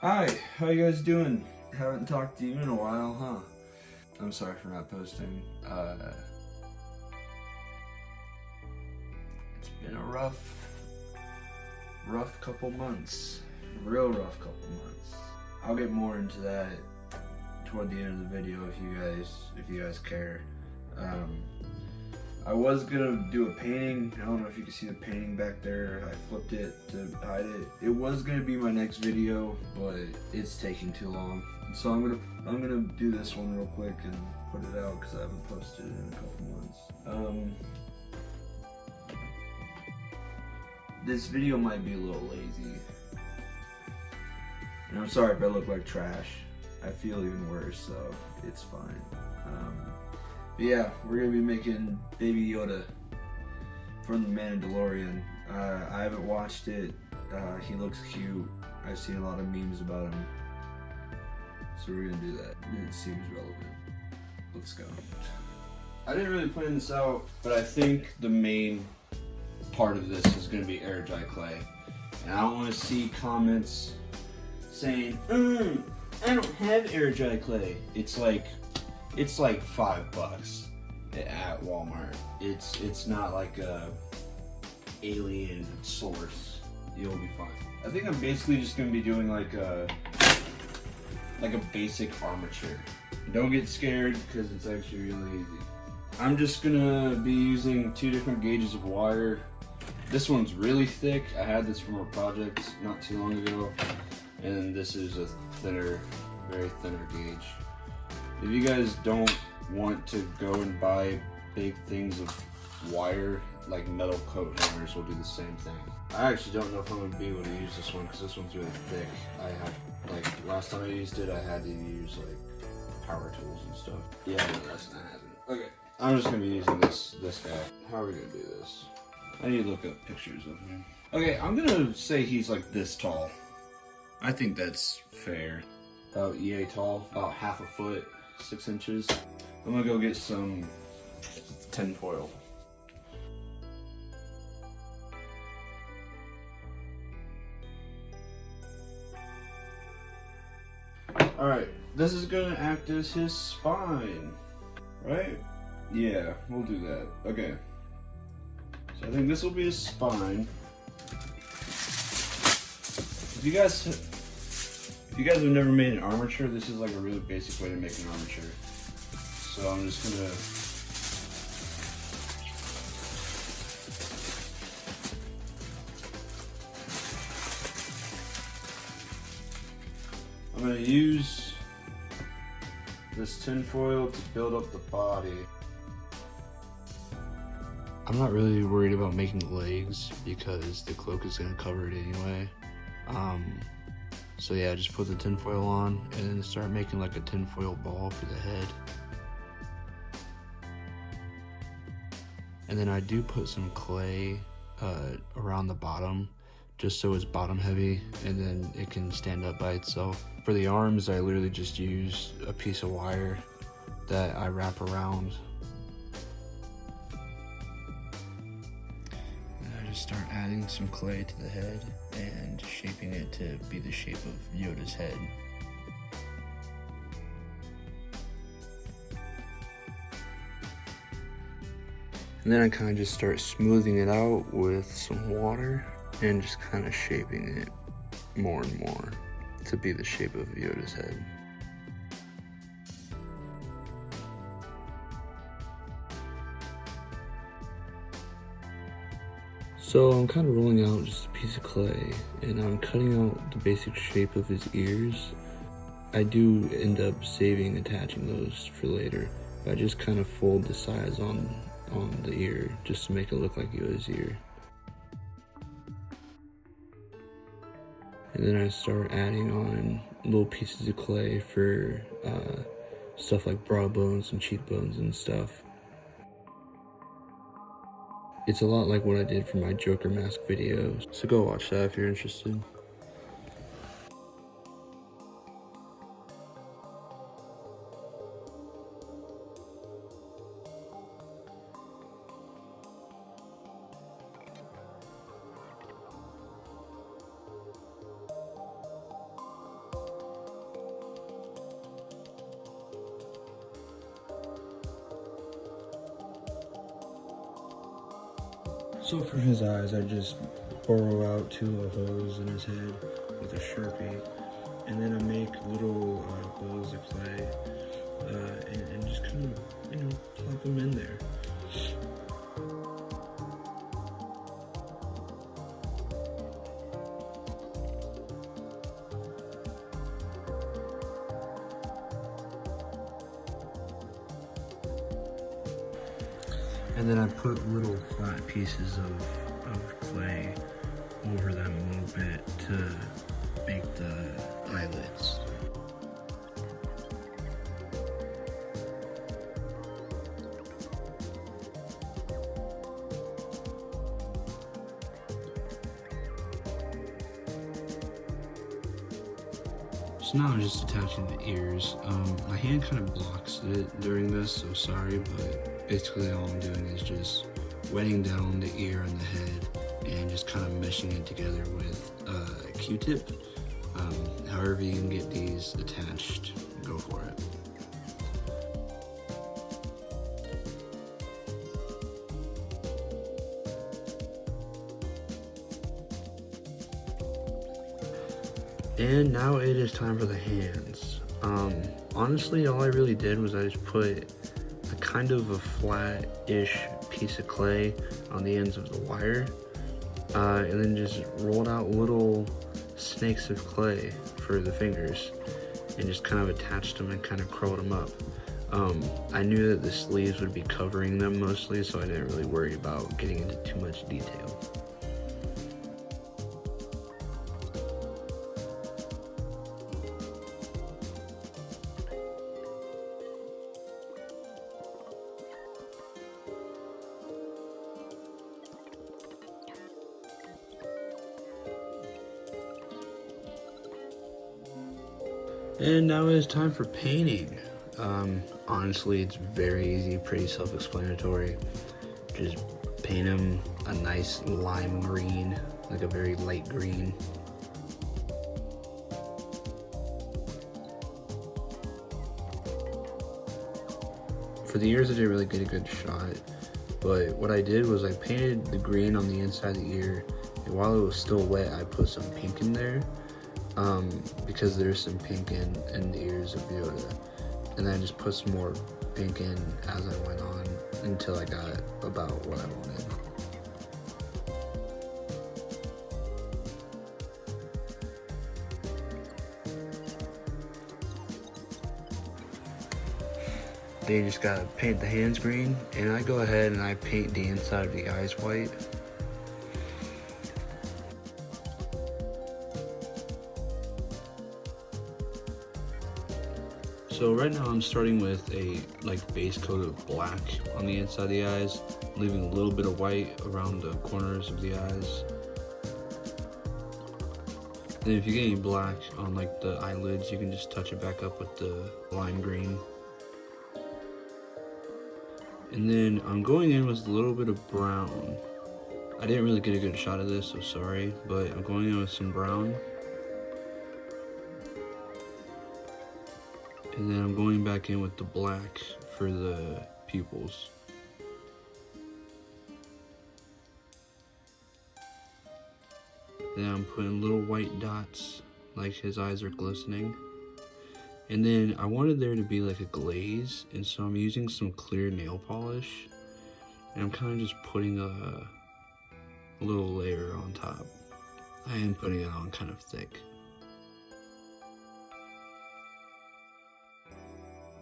Hi, how you guys doing? Haven't talked to you in a while, huh? I'm sorry for not posting. It's been a rough couple months. Real rough couple months. I'll get more into that toward the end of the video if you guys care. I was gonna do a painting. I don't know if you can see the painting back there. I flipped it to hide it. It was gonna be my next video, but it's taking too long. So I'm gonna do this one real quick and put it out because I haven't posted it in a couple months. This video might be a little lazy. And I'm sorry if I look like trash. I feel even worse, so it's fine. But yeah, we're gonna be making Baby Yoda from the Mandalorian. I haven't watched it. He looks cute. I've seen a lot of memes about him. So we're gonna do that. It seems relevant. Let's go. I didn't really plan this out, but I think the main part of this is gonna be air dry clay. And I don't wanna see comments saying, I don't have air dry clay. It's like $5 at Walmart. It's not like a alien source. You'll be fine. I think I'm basically just gonna be doing like a basic armature. Don't get scared because it's actually really easy. I'm just gonna be using 2 different gauges of wire. This one's really thick. I had this from a project not too long ago, and this is a thinner, very thinner gauge. If you guys don't want to go and buy big things of wire, like metal coat hammers will do the same thing. I actually don't know if I'm going to be able to use this one because this one's really thick. I have, like, last time I used it, I had to use, like, power tools and stuff. Yeah, the rest I haven't. Okay, I'm just going to be using this guy. How are we going to do this? I need to look up pictures of him. Okay, I'm going to say he's, like, this tall. I think that's fair. About yay tall, about half a foot. 6 inches. I'm gonna go get some tin foil. Alright, this is gonna act as his spine, right? Yeah, we'll do that. Okay. So I think this will be his spine. If you guys have never made an armature, this is like a really basic way to make an armature. So I'm just gonna use this tin foil to build up the body. I'm not really worried about making legs because the cloak is gonna cover it anyway. So yeah, just put the tinfoil on and then start making like a tinfoil ball for the head. And then I do put some clay around the bottom just so it's bottom heavy and then it can stand up by itself. For the arms, I literally just use a piece of wire that I wrap around. Just start adding some clay to the head and shaping it to be the shape of Yoda's head. And then I kind of just start smoothing it out with some water and just kind of shaping it more and more to be the shape of Yoda's head. So I'm kind of rolling out just a piece of clay and I'm cutting out the basic shape of his ears. I do end up attaching those for later, but I just kind of fold the sides on the ear just to make it look like Yoda's ear. And then I start adding on little pieces of clay for stuff like brow bones and cheekbones and stuff. It's a lot like what I did for my Joker mask video, so go watch that if you're interested. So for his eyes, I just burrow out 2 holes in his head with a Sharpie, and then I make little balls of clay and just kind of, plop them in there. And then I put little flat pieces of clay over them a little bit to make the eyelids. So now I'm just attaching the ears. My hand kind of blocks it during this, so sorry, but basically all I'm doing is just wetting down the ear and the head and just kind of meshing it together with a Q-tip. However you can get these attached, go for it. And now it is time for the hands. Honestly, all I really did was I just put a kind of a flat-ish piece of clay on the ends of the wire, and then just rolled out little snakes of clay for the fingers, and just kind of attached them and kind of curled them up. I knew that the sleeves would be covering them mostly, so I didn't really worry about getting into too much detail. And now it is time for painting. Honestly, it's very easy, pretty self-explanatory. Just paint them a nice lime green, like a very light green. For the ears, I didn't really get a good shot, but what I did was I painted the green on the inside of the ear, and while it was still wet, I put some pink in there. Because there's some pink in the ears of Yoda, and then I just put some more pink in as I went on until I got about what I wanted. Then you just gotta paint the hands green, and I go ahead and I paint the inside of the eyes white. So right now I'm starting with a base coat of black on the inside of the eyes, leaving a little bit of white around the corners of the eyes. Then if you get any black on the eyelids, you can just touch it back up with the lime green. And then I'm going in with a little bit of brown. I didn't really get a good shot of this, so sorry, but I'm going in with some brown. And then I'm going back in with the black for the pupils. Then I'm putting little white dots, like his eyes are glistening. And then I wanted there to be like a glaze, and so I'm using some clear nail polish. And I'm kind of just putting a little layer on top. I am putting it on kind of thick.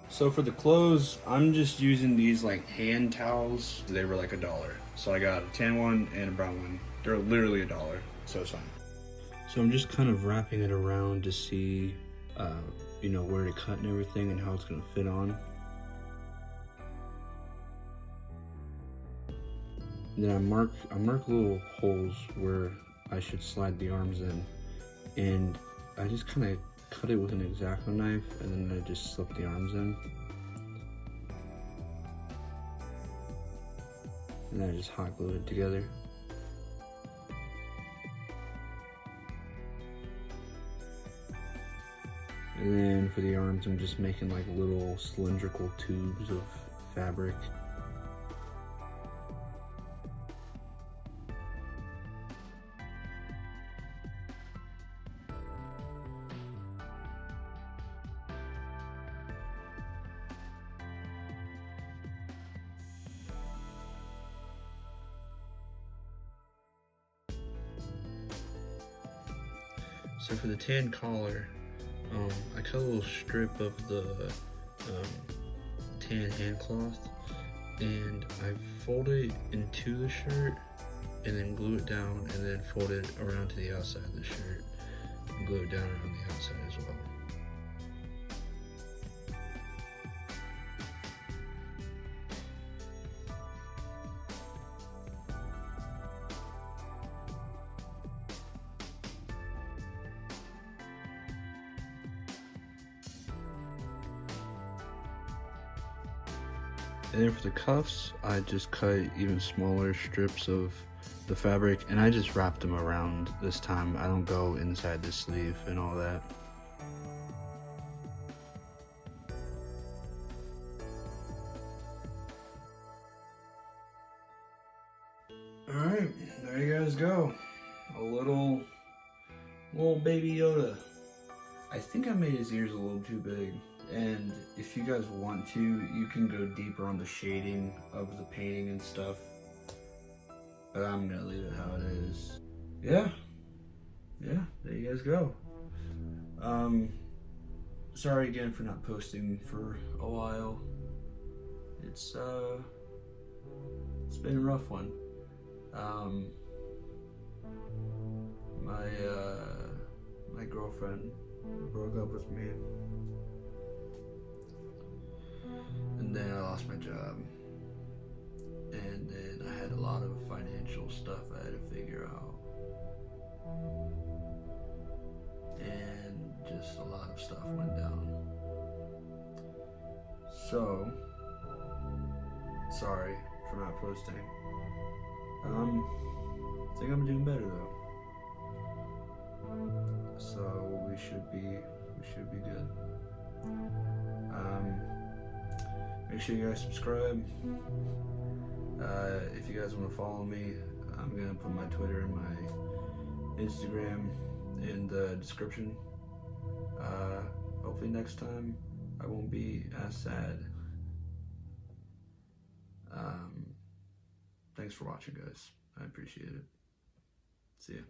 So for the clothes, I'm just using these hand towels. They were $1. So I got a tan one and a brown one. They're literally $1, so it's fine. So I'm just kind of wrapping it around to see, where to cut and everything and how it's gonna fit on. And then I mark little holes where I should slide the arms in, and I just kind of cut it with an X-Acto knife, and then I just slip the arms in. And then I just hot glue it together. And then for the arms, I'm just making little cylindrical tubes of fabric. So for the tan collar, I cut a little strip of the tan hand cloth, and I fold it into the shirt and then glue it down, and then fold it around to the outside of the shirt and glue it down around the outside as well. And then for the cuffs, I just cut even smaller strips of the fabric, and I just wrap them around this time. I don't go inside the sleeve and all that. Alright, there you guys go. A little baby Yoda. I think I made his ears a little too big. And if you guys want to, you can go deeper on the shading of the painting and stuff. But I'm gonna leave it how it is. Yeah, there you guys go. Sorry again for not posting for a while. It's been a rough one. My girlfriend broke up with me. And then I lost my job, and then I had a lot of financial stuff I had to figure out, and just a lot of stuff went down. So, sorry for not posting. I think I'm doing better though, so we should be good. Make sure you guys subscribe. If you guys want to follow me, I'm gonna put my Twitter and my Instagram in the description. Hopefully next time I won't be as sad. Thanks for watching, guys. I appreciate it. See ya.